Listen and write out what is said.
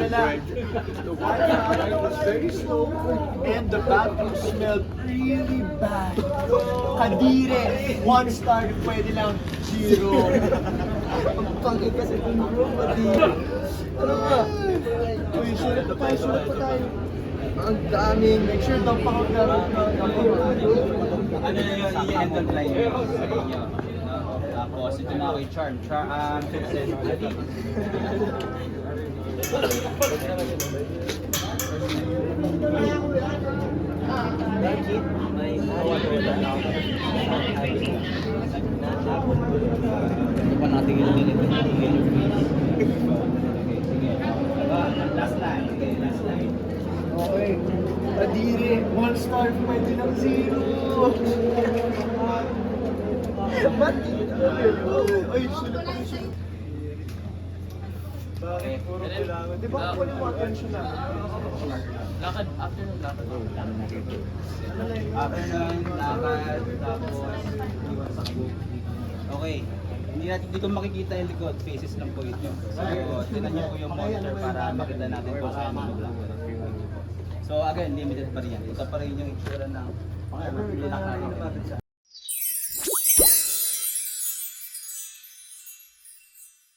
wala. The water was very slow and the bathroom smelled really bad. Kadire, 1 star, pwede lang 0. Ang pangit kasi kung bro, kadire. Ano ba? Uy, sulat pa tayo. Ang daming, make sure daw pakagaroon ka. Ano na yun, i-handle line yun sa inyo. Tapos ito na ako yung charm. Fixed ito pa natin ilagay ito. Last line. Okay, last line. Okay. Kadire, 1 star, pwede lang 0. Ba't ay, sulat pa siya. Bakit? Puro kailangan. Di ba kunin mo attention namin? Lakad, after ng lakad. After nun, lakad, tapos iwan sa kabuk. Okay. Hindi ko makikita yung likod, faces lang po ito. So, tinan niyo po yung monitor para makita natin kung saan yung mag-lock. So again, limited pa rin yan. Ito pa rin yung itsura ng pinaka